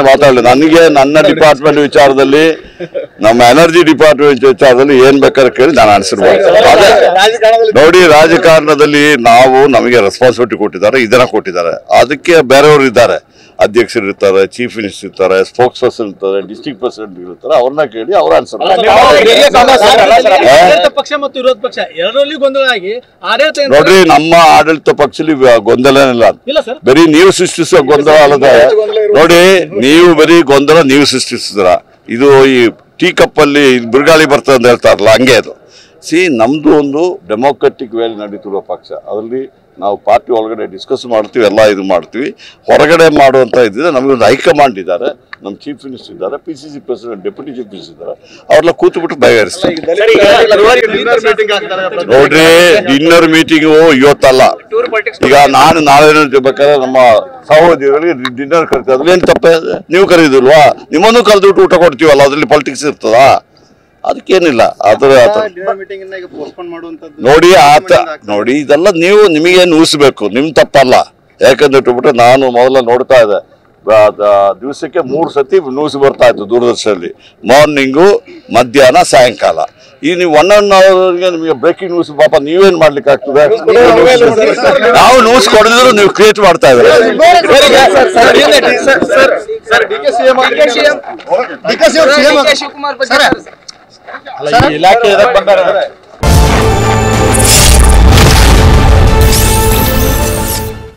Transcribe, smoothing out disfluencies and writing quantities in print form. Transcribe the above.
ಮಾತಾಡಲಿ. ನನಗೆ ನನ್ನ ಡಿಪಾರ್ಟ್ಮೆಂಟ್ ವಿಚಾರದಲ್ಲಿ, ನಮ್ಮ ಎನರ್ಜಿ ಡಿಪಾರ್ಟ್ಮೆಂಟ್ ವಿಚಾರದಲ್ಲಿ ಏನ್ ಬೇಕಾದ್ರೆ ಕೇಳಿ ನಾನು ಆನ್ಸರ್ ಮಾಡ್ತೀನಿ. ನೋಡಿ, ರಾಜಕಾರಣದಲ್ಲಿ ನಮಗೆ ರೆಸ್ಪಾನ್ಸಿಬಿಲಿಟಿ ಕೊಟ್ಟಿದ್ದಾರೆ, ಇದನ್ನ ಕೊಟ್ಟಿದ್ದಾರೆ. ಅದಕ್ಕೆ ಬೇರೆಯವರು ಇದ್ದಾರೆ, ಅಧ್ಯಕ್ಷರು ಇರ್ತಾರೆ, ಚೀಫ್ ಮಿನಿಸ್ಟರ್ ಇರ್ತಾರೆ, ಸ್ಪೋಕ್ಸ್ ಪರ್ಸನ್ ಇರ್ತಾರೆ, ಡಿಸ್ಟ್ರಿಕ್ಟ್ ಪ್ರೆಸಿಡೆಂಟ್ ಇರ್ತಾರೆ. ಅವ್ರನ್ನ ಕೇಳಿ ಅವ್ರ ಆನ್ಸರ್. ಪಕ್ಷ ಮತ್ತು ವಿರೋಧ ಪಕ್ಷ ಎರಡರಲ್ಲಿ ಗೊಂದಲ ಆಗಿ ನೋಡ್ರಿ, ನಮ್ಮ ಆಡಳಿತ ಪಕ್ಷದಲ್ಲಿ ಗೊಂದಲನಿಲ್ಲ. ಬರೀ ನೀವು ಸೃಷ್ಟಿಸುವ ಗೊಂದಲ ಅಲ್ಲದೆ, ನೋಡಿ ನೀವು ಬರೀ ಗೊಂದಲ ನೀವು ಸೃಷ್ಟಿಸಿದ್ರ. ಇದು ಈ ಟೀ ಕಪ್ ಅಲ್ಲಿ ಬಿರುಗಾಳಿ ಬರ್ತದೆ ಅಂತ ಹೇಳ್ತಾರಲ್ಲ, ಹಂಗೆ ಅದು. ನಮ್ದು ಒಂದು ಡೆಮೋಕ್ರೆಟಿಕ್ ವೇಲಿ ನಡೀತಿರುವ ಪಕ್ಷ. ಅದರಲ್ಲಿ ನಾವು ಪಾರ್ಟಿ ಒಳಗಡೆ ಡಿಸ್ಕಸ್ ಮಾಡ್ತೀವಿ, ಎಲ್ಲ ಇದು ಮಾಡ್ತೀವಿ. ಹೊರಗಡೆ ಮಾಡುವಂತ ಇದ್ದಿದೆ. ನಮಗೊಂದು ಹೈಕಮಾಂಡ್ ಇದ್ದಾರೆ, ನಮ್ಮ ಚೀಫ್ ಮಿನಿಸ್ಟರ್ ಇದ್ದಾರೆ, PCC president, deputy chief minister ಇದ್ದಾರೆ. ಅವ್ರೆಲ್ಲ ಕೂತ್ಬಿಟ್ಟು ಬಗೆಹರಿಸ್ತಾರೆ. ನೋಡ್ರಿ, ಡಿನ್ನರ್ ಮೀಟಿಂಗು ಇವತ್ತಲ್ಲ. ಈಗ ನಾನು ನಾಳೆ ಬೇಕಾದ್ರೆ ನಮ್ಮ ಸಹೋದರಿಗಳಿಗೆ ಡಿನ್ನರ್ ಕರಿತೀವಿ, ಅದ್ರೇನು ತಪ್ಪೇ? ನೀವು ಕರೀದಿಲ್ವಾ? ನಿಮ್ಮನ್ನು ಕರೆದ್ಬಿಟ್ಟು ಊಟ ಕೊಡ್ತೀವಲ್ಲ, ಅದ್ರಲ್ಲಿ ಪಾಲಿಟಿಕ್ಸ್ ಇರ್ತದ? ಅದಕ್ಕೇನಿಲ್ಲ. ನೋಡಿ ಇದೆಲ್ಲ ನಿಮಗೆ ಊಹಿಸ್ಬೇಕು, ನಿಮ್ ತಪ್ಪಲ್ಲ. ಯಾಕಂದ್ರೆ ಇಟ್ಬಿಟ್ರೆ ನಾನು ಮೊದಲ ನೋಡ್ತಾ ಇದ್ದೆ, ದಿವಸಕ್ಕೆ 3 ಸತಿ ನ್ಯೂಸ್ ಬರ್ತಾ ಇತ್ತು ದೂರದರ್ಶನದಲ್ಲಿ, ಮಾರ್ನಿಂಗು, ಮಧ್ಯಾಹ್ನ, ಸಾಯಂಕಾಲ. ಈ ನೀವು 1 ಅವರ್ಗೆ ನಿಮಗೆ ಬ್ರೇಕಿಂಗ್ ನ್ಯೂಸ್ ಪಾಪ ನೀವೇನ್ ಮಾಡ್ಲಿಕ್ಕೆ ಆಗ್ತದೆ? ನಾವು ನ್ಯೂಸ್ ಕೊಡದಿದ್ರು ನೀವು ಕ್ರಿಯೇಟ್ ಮಾಡ್ತಾ ಇದ್ದಾರೆ. ಇಲಾಖೆ ಬಂದಾರೆ.